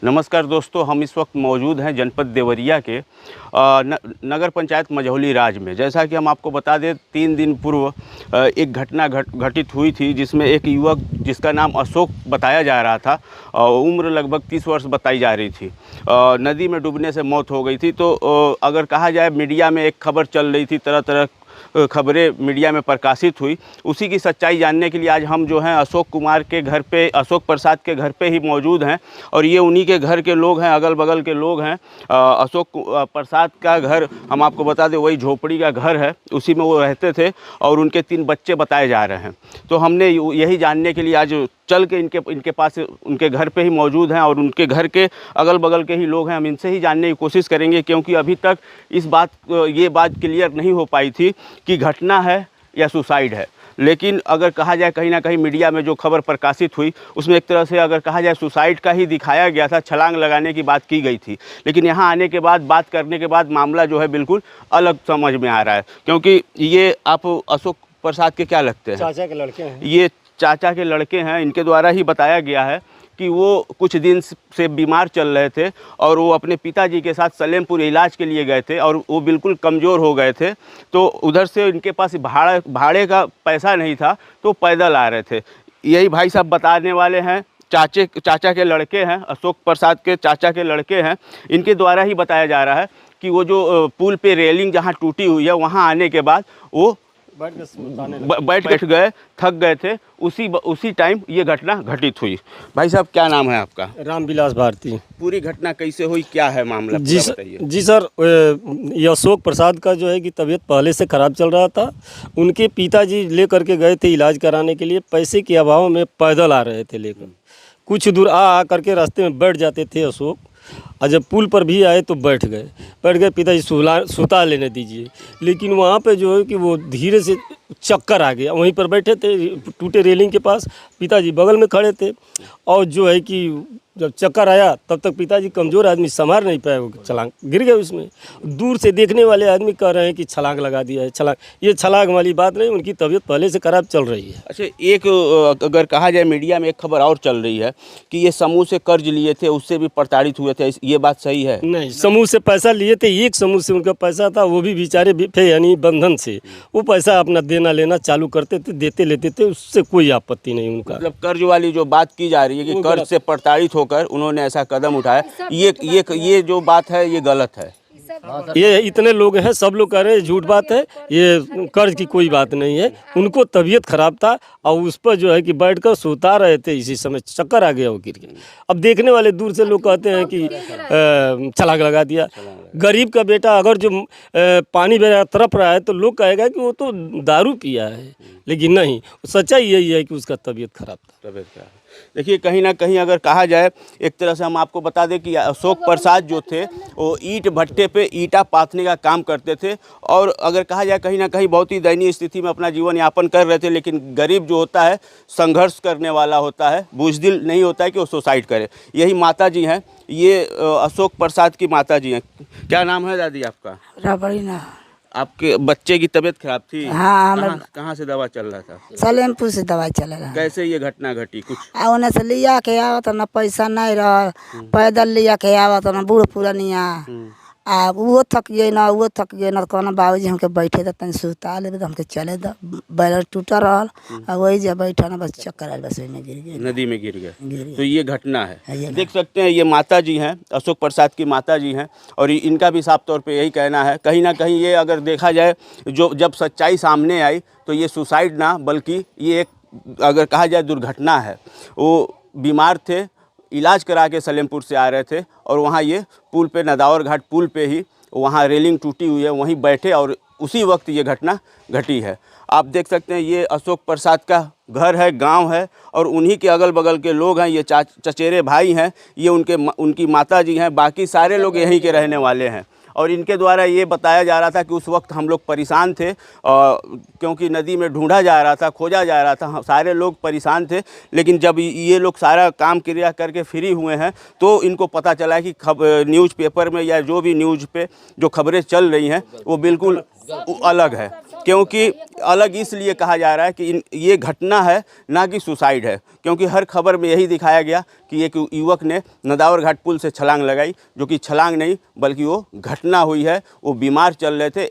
नमस्कार दोस्तों, हम इस वक्त मौजूद हैं जनपद देवरिया के नगर पंचायत मझौली राज में। जैसा कि हम आपको बता दें, 3 दिन पूर्व एक घटना घटित हुई थी, जिसमें एक युवक जिसका नाम अशोक बताया जा रहा था, उम्र लगभग 30 वर्ष बताई जा रही थी, नदी में डूबने से मौत हो गई थी। तो अगर कहा जाए, मीडिया में एक खबर चल रही थी, तरह तरह खबरें मीडिया में प्रकाशित हुई। उसी की सच्चाई जानने के लिए आज हम जो हैं अशोक कुमार के घर पे, अशोक प्रसाद के घर पे ही मौजूद हैं और ये उन्हीं के घर के लोग हैं, अगल बगल के लोग हैं। अशोक प्रसाद का घर हम आपको बता दें, वही झोपड़ी का घर है, उसी में वो रहते थे और उनके 3 बच्चे बताए जा रहे हैं। तो हमने यही जानने के लिए आज चल के इनके पास, उनके घर पे ही मौजूद हैं और उनके घर के अगल बगल के ही लोग हैं। हम इनसे ही जानने की कोशिश करेंगे, क्योंकि अभी तक ये बात क्लियर नहीं हो पाई थी कि घटना है या सुसाइड है। लेकिन अगर कहा जाए, कहीं ना कहीं मीडिया में जो खबर प्रकाशित हुई, उसमें एक तरह से अगर कहा जाए सुसाइड का ही दिखाया गया था, छलांग लगाने की बात की गई थी। लेकिन यहाँ आने के बाद, बात करने के बाद मामला जो है बिल्कुल अलग समझ में आ रहा है। क्योंकि ये आप अशोक प्रसाद के क्या लगते हैं? चाचा के लड़के हैं। ये चाचा के लड़के हैं। इनके द्वारा ही बताया गया है कि वो कुछ दिन से बीमार चल रहे थे और वो अपने पिताजी के साथ सलेमपुर इलाज के लिए गए थे और वो बिल्कुल कमज़ोर हो गए थे। तो उधर से इनके पास भाड़े का पैसा नहीं था, तो पैदल आ रहे थे। यही भाई साहब बताने वाले हैं, चाचा के लड़के हैं, अशोक प्रसाद के चाचा के लड़के हैं। इनके द्वारा ही बताया जा रहा है कि वो जो पुल पे रेलिंग जहाँ टूटी हुई है, वहाँ आने के बाद वो बैठ गए, थक गए थे। उसी टाइम ये घटना घटित हुई। भाई साहब, क्या नाम है आपका? रामविलास भारती। पूरी घटना कैसे हुई, क्या है मामला? जी सर, ये अशोक प्रसाद का जो है कि तबीयत पहले से ख़राब चल रहा था। उनके पिताजी लेकर के गए थे इलाज कराने के लिए, पैसे के अभाव में पैदल आ रहे थे लेकर। कुछ दूर आ करके रास्ते में बैठ जाते थे अशोक, और जब पुल पर भी आए तो बैठ गए। पिताजी सुता लेने दीजिए, लेकिन वहाँ पे जो है कि वो धीरे से चक्कर आ गया। वहीं पर बैठे थे टूटे रेलिंग के पास, पिताजी बगल में खड़े थे और जो है कि जब चक्कर आया तब तक पिताजी कमज़ोर आदमी संभाल नहीं पाए, वो छलांग गिर गए उसमें। दूर से देखने वाले आदमी कह रहे हैं कि छलांग लगा दिया है। छलांग, ये छलांग वाली बात नहीं, उनकी तबीयत पहले से खराब चल रही है। अच्छा, एक अगर कहा जाए, मीडिया में एक खबर और चल रही है कि ये समूह से कर्ज लिए थे, उससे भी प्रताड़ित हुए थे, ये बात सही है? नहीं, समूह से पैसा लिए थे, एक समूह से उनका पैसा था, वो भी बेचारे थे यानी बंधन से। वो पैसा अपना देना लेना चालू करते थे, देते लेते थे, उससे कोई आपत्ति नहीं उनका। मतलब कर्ज वाली जो बात की जा रही है कि कर्ज से प्रताड़ित होकर उन्होंने ऐसा कदम उठाया, ये जो बात है ये गलत है। ये इतने लोग हैं, सब लोग कह रहे हैं झूठ बात है, ये कर्ज की कोई बात नहीं है। उनको तबीयत खराब था और उस पर जो है कि बैठकर सुता रहे थे, इसी समय चक्कर आ गया, वो गिर गया। अब देखने वाले दूर से लोग कहते हैं कि छलांग लगा दिया। गरीब का बेटा अगर जो पानी में तड़प रहा है तो लोग कहेगा कि वो तो दारू पिया है, लेकिन नहीं, सच्चाई यही है कि उसका तबीयत खराब था। देखिए, कहीं ना कहीं अगर कहा जाए, एक तरह से हम आपको बता दें कि अशोक प्रसाद जो थे वो ईंट भट्टे पे ईंटा पाथने का काम करते थे और अगर कहा जाए, कहीं ना कहीं बहुत ही दयनीय स्थिति में अपना जीवन यापन कर रहे थे। लेकिन गरीब जो होता है, संघर्ष करने वाला होता है, बुज़दिल नहीं होता है कि वो सुसाइड करे। यही माता जी हैं, ये अशोक प्रसाद की माता जी हैं। क्या नाम है दादी आपका? रबड़ीना। आपके बच्चे की तबीयत खराब थी? हाँ, कहाँ से दवा चल रहा था? सलेमपुर से दवाई चल रहा। कैसे ये घटना घटी? कुछ उन्हें से लिया के आवत न, पैसा नहीं रहा, पैदल लिया के आवत न, बूढ़ पुरानिया। वो थक गए ना, वो थक गए ना, कहना बाबूजी हमके बैठे थे, तन सुता ले, हमके चले द बैल टूटा रहा और वही जब बैठा ना, बस चक्कर आए, बस में गिर गए, नदी में गिर गए। तो ये घटना है। देख सकते हैं, ये माता जी हैं, अशोक प्रसाद की माता जी हैं और इनका भी साफ तौर पे यही कहना है। कहीं ना कहीं ये अगर देखा जाए, जब सच्चाई सामने आई तो ये सुसाइड ना, बल्कि ये एक अगर कहा जाए दुर्घटना है। वो बीमार थे, इलाज करा के सलेमपुर से आ रहे थे और वहाँ ये पुल पे, नदावर घाट पुल पे ही वहाँ रेलिंग टूटी हुई है, वहीं बैठे और उसी वक्त ये घटना घटी है। आप देख सकते हैं, ये अशोक प्रसाद का घर है, गांव है और उन्हीं के अगल बगल के लोग हैं। ये चचेरे भाई हैं, ये उनकी माता जी हैं, बाकी सारे लोग यहीं के रहने वाले हैं। और इनके द्वारा ये बताया जा रहा था कि उस वक्त हम लोग परेशान थे, क्योंकि नदी में ढूंढा जा रहा था, खोजा जा रहा था, सारे लोग परेशान थे। लेकिन जब ये लोग सारा काम क्रिया करके फ्री हुए हैं तो इनको पता चला कि न्यूज़पेपर में या जो भी न्यूज़ पे जो खबरें चल रही हैं वो बिल्कुल अलग है। क्योंकि अलग इसलिए कहा जा रहा है कि ये घटना है ना कि सुसाइड है, क्योंकि हर खबर में यही दिखाया गया कि एक युवक ने नदावर घाट पुल से छलांग लगाई, जो कि छलांग नहीं बल्कि वो घटना हुई है। वो बीमार चल रहे थे।